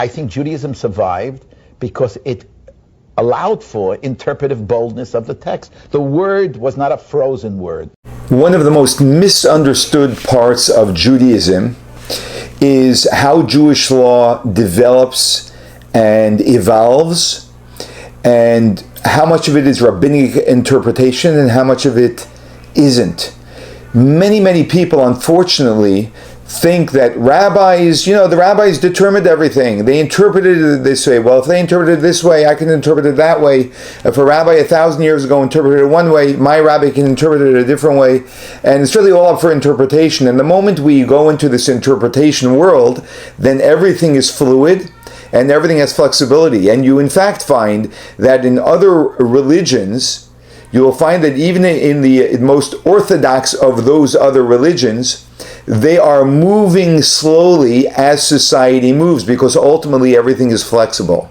I think Judaism survived because it allowed for interpretive boldness of the text. The word was not a frozen word. One of the most misunderstood parts of Judaism is how Jewish law develops and evolves, and how much of it is rabbinic interpretation and how much of it isn't. Many people, unfortunately, think that rabbis, the rabbis determined everything. They interpreted it this way. Well, if they interpreted it this way, I can interpret it that way. If a rabbi 1,000 years ago interpreted it one way, my rabbi can interpret it a different way. And it's really all up for interpretation. And the moment we go into this interpretation world, then everything is fluid and everything has flexibility. And you in fact find that in other religions, you will find that even in the most orthodox of those other religions, they are moving slowly as society moves, because ultimately everything is flexible.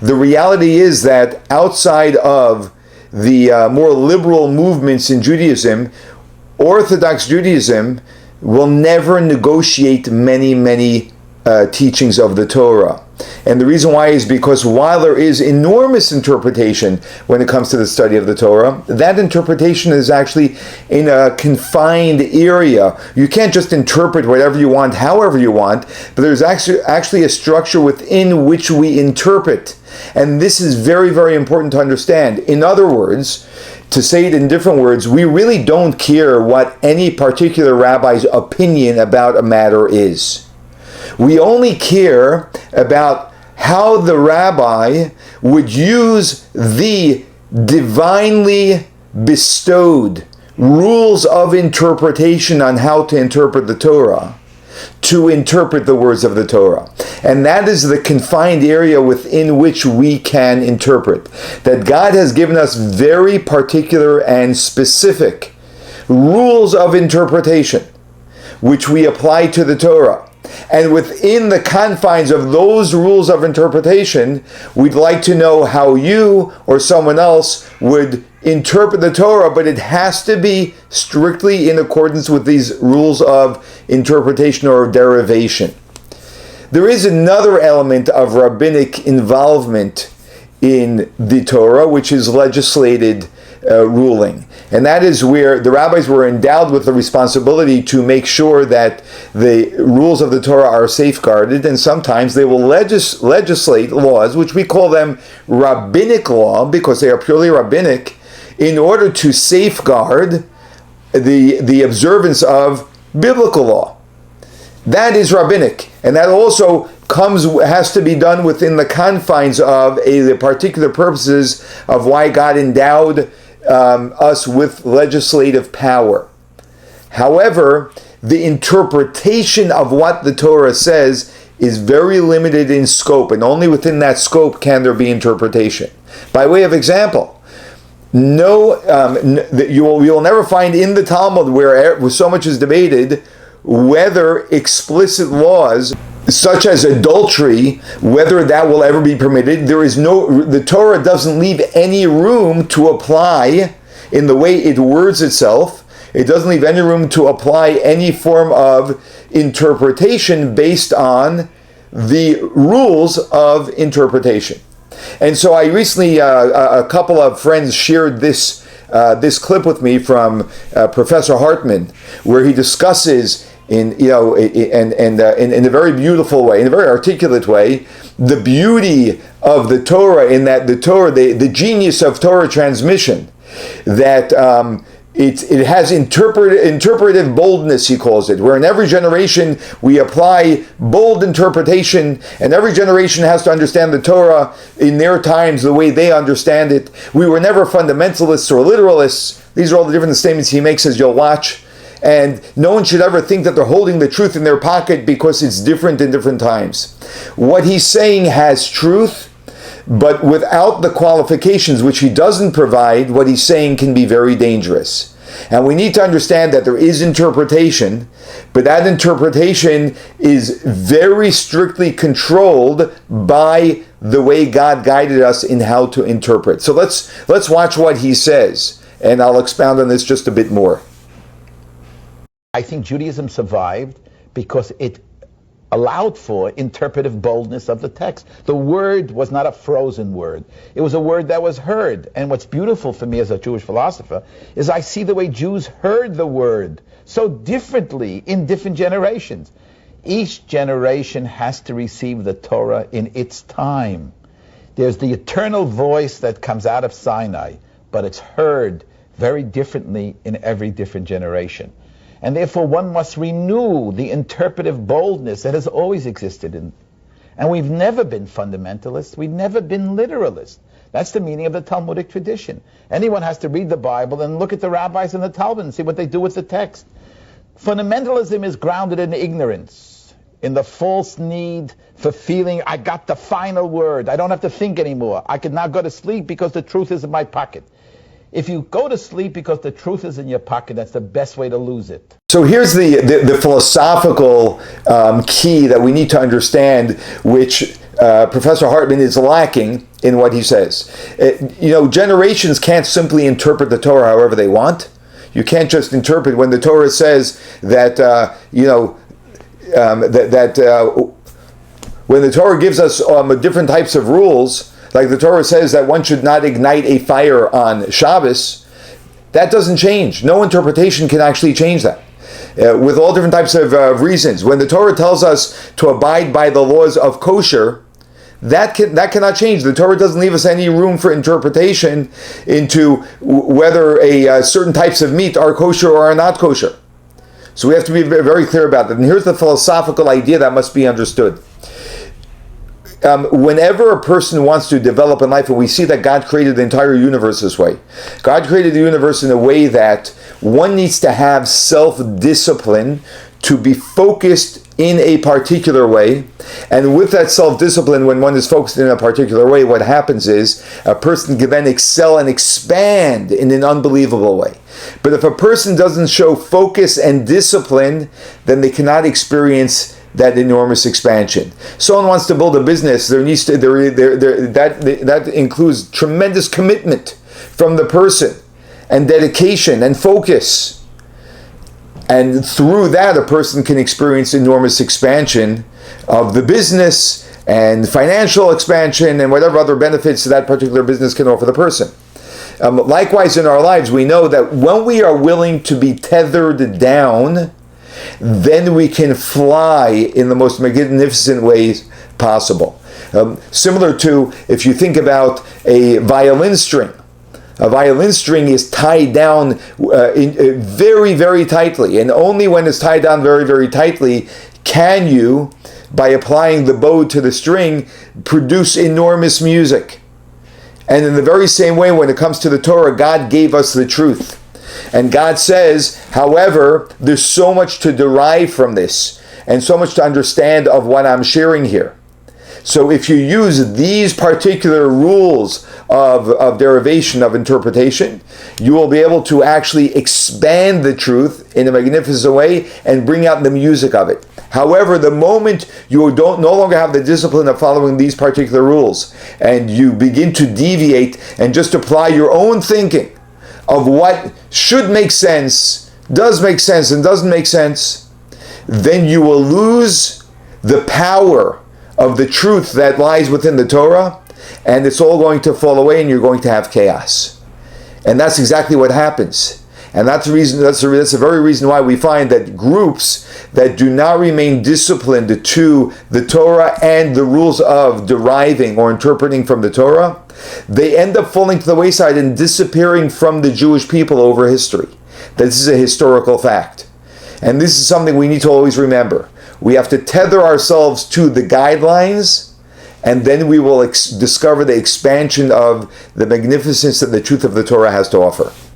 The reality is that outside of the more liberal movements in Judaism, Orthodox Judaism will never negotiate many teachings of the Torah. And the reason why is because while there is enormous interpretation when it comes to the study of the Torah, that interpretation is actually in a confined area. You can't just interpret whatever you want, however you want, but there's actually a structure within which we interpret. And this is very important to understand. In other words, to say it in different words, we really don't care what any particular rabbi's opinion about a matter is. We only care about how the rabbi would use the divinely bestowed rules of interpretation on how to interpret the Torah to interpret the words of the Torah. And that is the confined area within which we can interpret. That God has given us very particular and specific rules of interpretation which we apply to the Torah. And within the confines of those rules of interpretation, we'd like to know how you or someone else would interpret the Torah, but it has to be strictly in accordance with these rules of interpretation or derivation. There is another element of rabbinic involvement in the Torah, which is legislated ruling. And that is where the rabbis were endowed with the responsibility to make sure that the rules of the Torah are safeguarded, and sometimes they will legislate laws, which we call them rabbinic law, because they are purely rabbinic, in order to safeguard the observance of biblical law. That is rabbinic, and that also has to be done within the confines of the particular purposes of why God endowed us with legislative power. However, the interpretation of what the Torah says is very limited in scope, and only within that scope can there be interpretation. By way of example, you will never find in the Talmud where so much is debated whether explicit laws such as adultery, whether that will ever be permitted. The Torah doesn't leave any room to apply in the way it words itself. It doesn't leave any room to apply any form of interpretation based on the rules of interpretation. And so I recently, a couple of friends shared this clip with me from Professor Hartman, where he discusses in a very beautiful way, in a very articulate way, the beauty of the Torah, in that the Torah, the genius of Torah transmission, that it has interpretive boldness, he calls it, where in every generation we apply bold interpretation, and every generation has to understand the Torah in their times the way they understand it. We were never fundamentalists or literalists. These are all the different statements he makes, as you'll watch. And no one should ever think that they're holding the truth in their pocket because it's different in different times. What he's saying has truth, but without the qualifications, which he doesn't provide, what he's saying can be very dangerous. And we need to understand that there is interpretation, but that interpretation is very strictly controlled by the way God guided us in how to interpret. So let's watch what he says, and I'll expound on this just a bit more. I think Judaism survived because it allowed for interpretive boldness of the text. The word was not a frozen word. It was a word that was heard. And what's beautiful for me as a Jewish philosopher is I see the way Jews heard the word so differently in different generations. Each generation has to receive the Torah in its time. There's the eternal voice that comes out of Sinai, but it's heard very differently in every different generation. And therefore one must renew the interpretive boldness that has always existed in. And we've never been fundamentalists. We've never been literalists. That's the meaning of the Talmudic tradition. Anyone has to read the Bible and look at the rabbis and the Talmud and see what they do with the text. Fundamentalism is grounded in ignorance, in the false need for feeling I got the final word. I don't have to think anymore. I can now go to sleep because the truth is in my pocket. If you go to sleep because the truth is in your pocket, that's the best way to lose it. So here's the philosophical key that we need to understand, which Professor Hartman is lacking in what he says. Generations can't simply interpret the Torah however they want. You can't just interpret when the Torah says that, when the Torah gives us different types of rules, like the Torah says that one should not ignite a fire on Shabbos, that doesn't change. No interpretation can actually change that. With all different types of reasons. When the Torah tells us to abide by the laws of kosher, that cannot change. The Torah doesn't leave us any room for interpretation into whether certain types of meat are kosher or are not kosher. So we have to be very clear about that. And here's the philosophical idea that must be understood. Whenever a person wants to develop in life, and we see that God created the entire universe this way. God created the universe in a way that one needs to have self-discipline to be focused in a particular way. And with that self-discipline, when one is focused in a particular way, what happens is a person can then excel and expand in an unbelievable way. But if a person doesn't show focus and discipline, then they cannot experience that enormous expansion. Someone wants to build a business, that includes tremendous commitment from the person and dedication and focus. And through that, a person can experience enormous expansion of the business and financial expansion and whatever other benefits that particular business can offer the person. Likewise, in our lives, we know that when we are willing to be tethered down, then we can fly in the most magnificent ways possible. Similar to if you think about a violin string. A violin string is tied down very, very tightly. And only when it's tied down very, very tightly can you, by applying the bow to the string, produce enormous music. And in the very same way, when it comes to the Torah, God gave us the truth. And God says, however, there's so much to derive from this and so much to understand of what I'm sharing here. So if you use these particular rules of derivation, of interpretation, you will be able to actually expand the truth in a magnificent way and bring out the music of it. However, the moment you no longer have the discipline of following these particular rules and you begin to deviate and just apply your own thinking of what should make sense, does make sense, and doesn't make sense, then you will lose the power of the truth that lies within the Torah, and it's all going to fall away and you're going to have chaos. And that's exactly what happens. And that's the very reason why we find that groups that do not remain disciplined to the Torah and the rules of deriving or interpreting from the Torah, they end up falling to the wayside and disappearing from the Jewish people over history. This is a historical fact. And this is something we need to always remember. We have to tether ourselves to the guidelines, and then we will discover the expansion of the magnificence that the truth of the Torah has to offer.